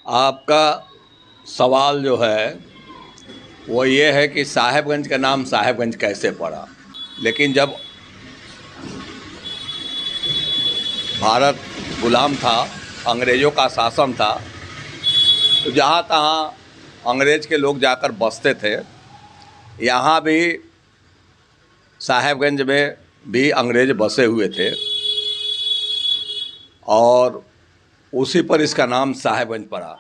आपका सवाल जो है वो ये है कि साहेबगंज का नाम साहेबगंज कैसे पड़ा। लेकिन जब भारत गुलाम था, अंग्रेज़ों का शासन था, तो जहाँ तहाँ अंग्रेज़ के लोग जाकर बसते थे। यहाँ भी साहेबगंज में भी अंग्रेज़ बसे हुए थे और उसी पर इसका नाम साहेबगंज पड़ा।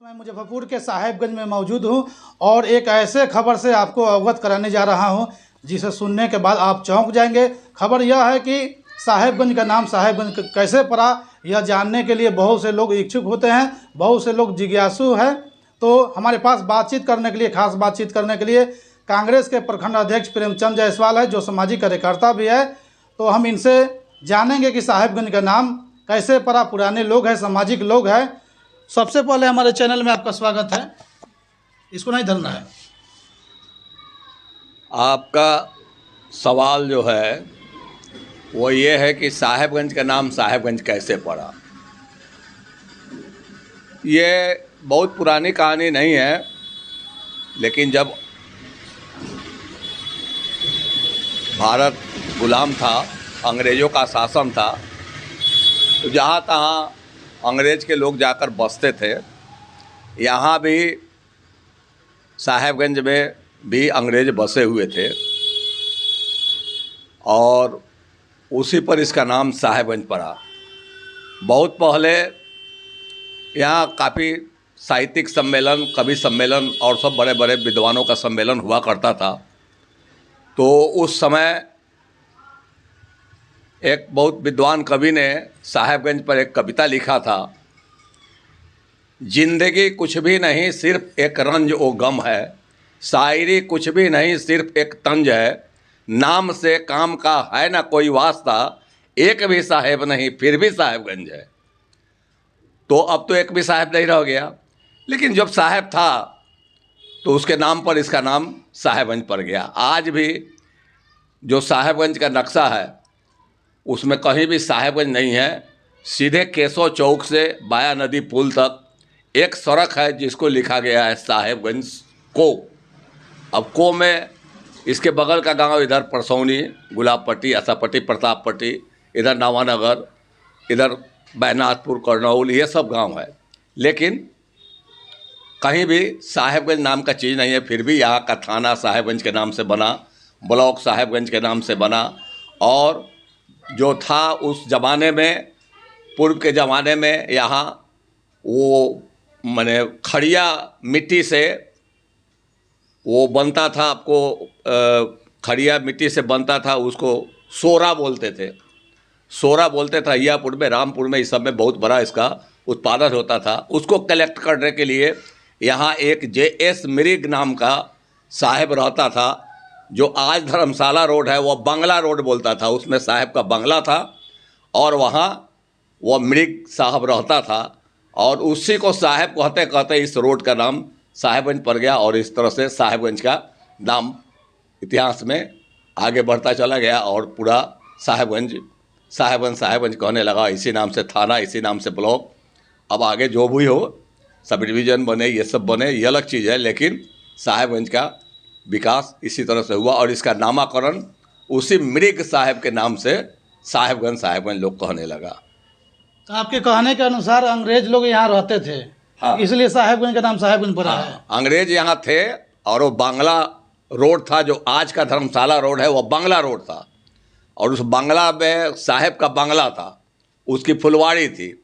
मैं मुजफ्फरपुर के साहेबगंज में मौजूद हूं और एक ऐसे खबर से आपको अवगत कराने जा रहा हूं जिसे सुनने के बाद आप चौंक जाएंगे। खबर यह है कि साहेबगंज का नाम साहेबगंज कैसे पड़ा, यह जानने के लिए बहुत से लोग इच्छुक होते हैं, बहुत से लोग जिज्ञासु हैं। तो हमारे पास बातचीत करने के लिए, खास बातचीत करने के लिए कांग्रेस के प्रखंड अध्यक्ष प्रेमचंद जायसवाल है, जो सामाजिक कार्यकर्ता भी है। तो हम इनसे जानेंगे कि साहेबगंज का नाम कैसे पड़ा। पुराने लोग हैं, सामाजिक लोग हैं। सबसे पहले हमारे चैनल में आपका स्वागत है। इसको नहीं धरना है। आपका सवाल जो है वो ये है कि साहेबगंज का नाम साहेबगंज कैसे पड़ा। ये बहुत पुरानी कहानी नहीं है, लेकिन जब भारत गुलाम था, अंग्रेज़ों का शासन था, तो जहाँ तहाँ अंग्रेज़ के लोग जाकर बसते थे। यहाँ भी साहेबगंज में भी अंग्रेज़ बसे हुए थे और उसी पर इसका नाम साहेबगंज पड़ा। बहुत पहले यहाँ काफ़ी साहित्यिक सम्मेलन, कवि सम्मेलन और सब बड़े बड़े विद्वानों का सम्मेलन हुआ करता था। तो उस समय एक बहुत विद्वान कवि ने साहेबगंज पर एक कविता लिखा था। जिंदगी कुछ भी नहीं सिर्फ एक रंज ओ गम है, शायरी कुछ भी नहीं सिर्फ एक तंज है, नाम से काम का है ना कोई वास्ता, एक भी साहेब नहीं फिर भी साहेबगंज है। तो अब तो एक भी साहेब नहीं रह गया, लेकिन जब साहेब था तो उसके नाम पर इसका नाम साहेबगंज पड़ गया। आज भी जो साहेबगंज का नक्शा है उसमें कहीं भी साहेबगंज नहीं है। सीधे केशव चौक से बाया नदी पुल तक एक सड़क है जिसको लिखा गया है साहेबगंज को। अब को में इसके बगल का गांव इधर परसौनी, गुलाबपट्टी, आशापट्टी, प्रतापपट्टी, इधर नवानगर, इधर बैनाथपुर, करनौल, ये सब गांव है। लेकिन कहीं भी साहेबगंज नाम का चीज़ नहीं है। फिर भी यहाँ का थाना साहेबगंज के नाम से बना, ब्लॉक साहेबगंज के नाम से बना। और जो था उस ज़माने में, पूर्व के ज़माने में, यहाँ वो माने खड़िया मिट्टी से वो बनता था। आपको खड़िया मिट्टी से बनता था, उसको सोरा बोलते थे। सोरा बोलते थे अहियापुर में, रामपुर में, इस सब में बहुत बड़ा इसका उत्पादन होता था। उसको कलेक्ट करने के लिए यहाँ एक जे.एस. मृग नाम का साहेब रहता था। जो आज धर्मशाला रोड है वह बंगला रोड बोलता था, उसमें साहेब का बंगला था और वहाँ वह मृग साहब रहता था। और उसी को साहेब कहते कहते इस रोड का नाम साहेबगंज पड़ गया और इस तरह से साहेबगंज का नाम इतिहास में आगे बढ़ता चला गया और पूरा साहेबगंज साहेबगंज साहेबगंज कहने लगा। इसी नाम से थाना, इसी नाम से ब्लॉक। अब आगे जो भी हो, सब डिवीज़न बने, ये सब बने, ये अलग चीज़ है, लेकिन साहेबगंज का विकास इसी तरह से हुआ और इसका नामाकरण उसी मृग साहब के नाम से साहेबगंज साहेबगंज लोग कहने लगा। तो आपके कहने के अनुसार अंग्रेज लोग यहाँ रहते थे। हाँ। इसलिए साहेबगंज का नाम साहेबगंज पड़ा है। अंग्रेज यहाँ थे और वो बांग्ला रोड था, जो आज का धर्मशाला रोड है, वह बांग्ला रोड था। और उस बांग्ला में साहेब का बांग्ला था, उसकी फुलवाड़ी थी।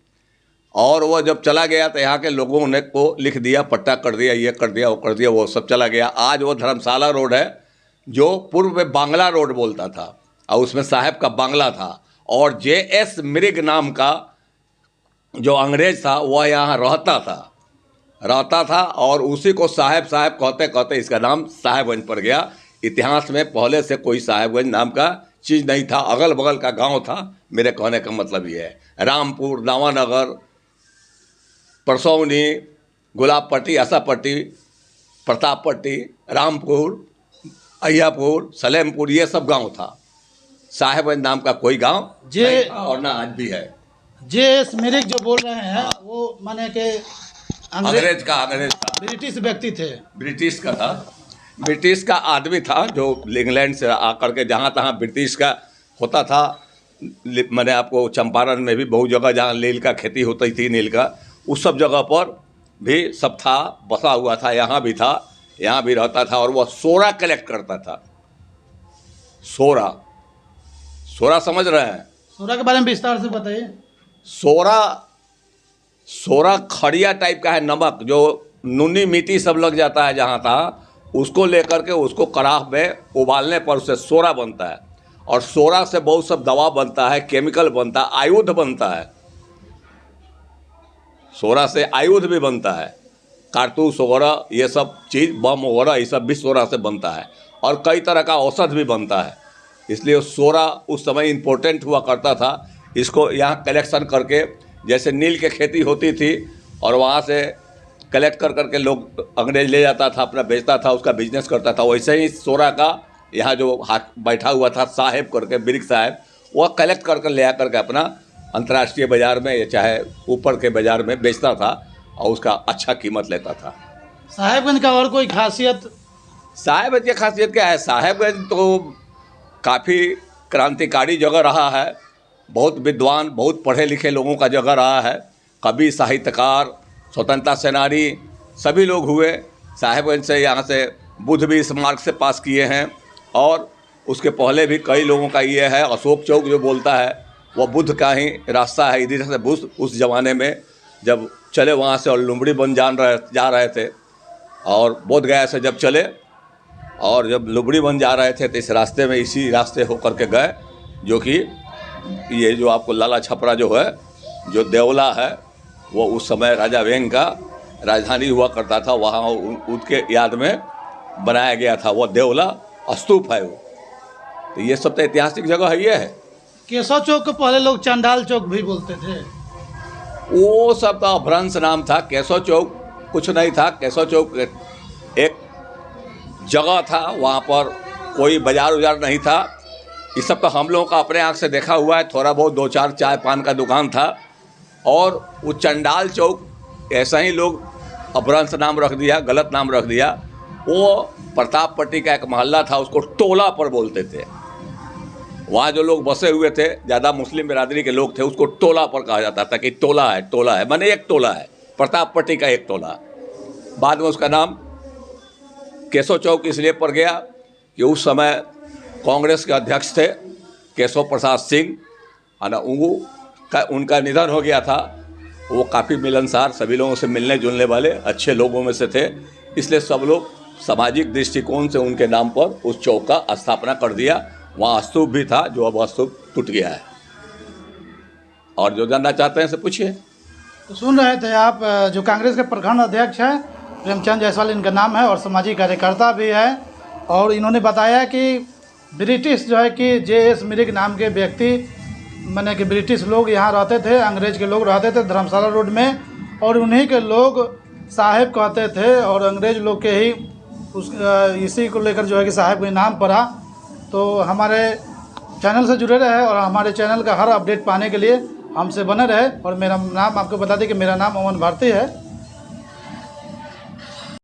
और वो जब चला गया तो यहाँ के लोगों ने को लिख दिया, पट्टा कर दिया, ये कर दिया, वो कर दिया, वो सब चला गया। आज वो धर्मशाला रोड है जो पूर्व में बांग्ला रोड बोलता था और उसमें साहेब का बांग्ला था। और जे.एस. मृग नाम का जो अंग्रेज था वह यहाँ रहता था और उसी को साहेब साहेब कहते कहते इसका नाम साहेबगंज पड़ गया। इतिहास में पहले से कोई साहेबगंज नाम का चीज़ नहीं था, अगल बगल का गांव था। मेरे कहने का मतलब ये है, रामपुर, नवानगर, परसौनी, गुलाबपट्टी, आशापट्टी, प्रतापपट्टी, रामपुर, अहियापुर, सलेमपुर, ये सब गांव था। साहेबगंज नाम का कोई गांव जे नहीं था और ना आज भी है। JS मिरिक जो बोल रहे हैं वो माने कि अंग्रेज का ब्रिटिश व्यक्ति थे। ब्रिटिश का था, ब्रिटिश का आदमी था जो इंग्लैंड से आकर के जहाँ तहाँ ब्रिटिश का होता था। मैंने आपको चंपारण में भी बहुत जगह जहाँ नील का खेती होती थी, नील का, उस सब जगह पर भी सब था, बसा हुआ था। यहाँ भी था, यहाँ भी रहता था और वह सोरा कलेक्ट करता था। सोरा, सोरा समझ रहे हैं? सोरा के बारे में विस्तार से बताइए। सोरा खड़िया टाइप का है, नमक जो नूनी मिट्टी सब लग जाता है जहाँ तहाँ, उसको लेकर के उसको कड़ाह में उबालने पर उससे सोरा बनता है। और सोरा से बहुत सब दवा बनता है, केमिकल बनता है, आयुध बनता है। सोरा से आयुध भी बनता है, कारतूस वगैरह, ये सब चीज़, बम वगैरह, ये सब भी सोरा से बनता है। और कई तरह का औषध भी बनता है। इसलिए सोरा उस समय इम्पोर्टेंट हुआ करता था। इसको यहाँ कलेक्शन करके, जैसे नील की खेती होती थी और वहाँ से कलेक्ट कर करके लोग, अंग्रेज ले जाता था, अपना बेचता था, उसका बिजनेस करता था। वैसे ही सोरा का यहाँ जो हाथ बैठा हुआ था साहेब करके, ब्रिक साहेब, वह कलेक्ट कर ले आकर के अपना अंतर्राष्ट्रीय बाज़ार में या चाहे ऊपर के बाज़ार में बेचता था और उसका अच्छा कीमत लेता था। साहेबगंज का और कोई खासियत? साहेबगंज की खासियत क्या है? साहेबगंज तो काफ़ी क्रांतिकारी जगह रहा है, बहुत विद्वान, बहुत पढ़े लिखे लोगों का जगह रहा है। कवि, साहित्यकार, स्वतंत्रता सेनानी सभी लोग हुए साहेबगंज से। यहाँ से बुद्ध भी इस मार्ग से पास किए हैं। और उसके पहले भी कई लोगों का ये है, अशोक चौक जो बोलता है वह बुद्ध का ही रास्ता है। इधर से बुद्ध उस ज़माने में जब चले वहाँ से और लुम्बिनीगंज जा रहे थे, और बोध गया से जब चले और जब लुम्बिनीगंज जा रहे थे तो इस रास्ते में, इसी रास्ते होकर के गए, जो कि ये जो आपको लाला छपरा जो है, जो देवला है, वो उस समय राजा वेंग का राजधानी हुआ करता था। वहाँ उसके याद में बनाया गया था वो देवला स्तूप है वो। तो ये सब तो ऐतिहासिक जगह है। ये है केशव चौक को पहले लोग चंडाल चौक भी बोलते थे। वो सब तो अपभ्रंश नाम था। केशव चौक कुछ नहीं था। केशव चौक एक जगह था, वहाँ पर कोई बाजार उजार नहीं था। ये सब तो हम लोगों का अपने आँख से देखा हुआ है। थोड़ा बहुत 2-4 चाय पान का दुकान था। और वो चंडाल चौक ऐसा ही लोग अपभ्रंश नाम रख दिया, गलत नाम रख दिया। वो प्रतापपट्टी का एक मोहल्ला था, उसको टोला पर बोलते थे। वहाँ जो लोग बसे हुए थे, ज़्यादा मुस्लिम बिरादरी के लोग थे, उसको टोला पर कहा जाता था कि टोला है, टोला है, माने एक टोला है, प्रतापपट्टी का एक टोला। बाद में उसका नाम केशव चौक इसलिए पड़ गया कि उस समय कांग्रेस के अध्यक्ष थे केशव प्रसाद सिंह, है ना, उनका निधन हो गया था। वो काफ़ी मिलनसार, सभी लोगों से मिलने जुलने वाले अच्छे लोगों में से थे। इसलिए सब लोग सामाजिक दृष्टिकोण से उनके नाम पर उस चौक का स्थापना कर दिया। वहाँ स्तूप भी था, जो अब स्तूप टूट गया है। और जो जानना चाहते हैं से पूछिए। तो सुन रहे थे आप, जो कांग्रेस के प्रखंड अध्यक्ष हैं प्रेमचंद जायसवाल इनका नाम है और सामाजिक कार्यकर्ता भी है। और इन्होंने बताया कि ब्रिटिश जो है कि JS मिरिक नाम के व्यक्ति, माने कि ब्रिटिश लोग यहाँ रहते थे, अंग्रेज के लोग रहते थे धर्मशाला रोड में, और उन्हीं के लोग साहेब कहते थे। और अंग्रेज लोग के ही इसी को लेकर जो है कि साहेब का नाम पड़ा। तो हमारे चैनल से जुड़े रहे और हमारे चैनल का हर अपडेट पाने के लिए हमसे बने रहे। और मेरा नाम आपको बता दें कि मेरा नाम अमन भारती है।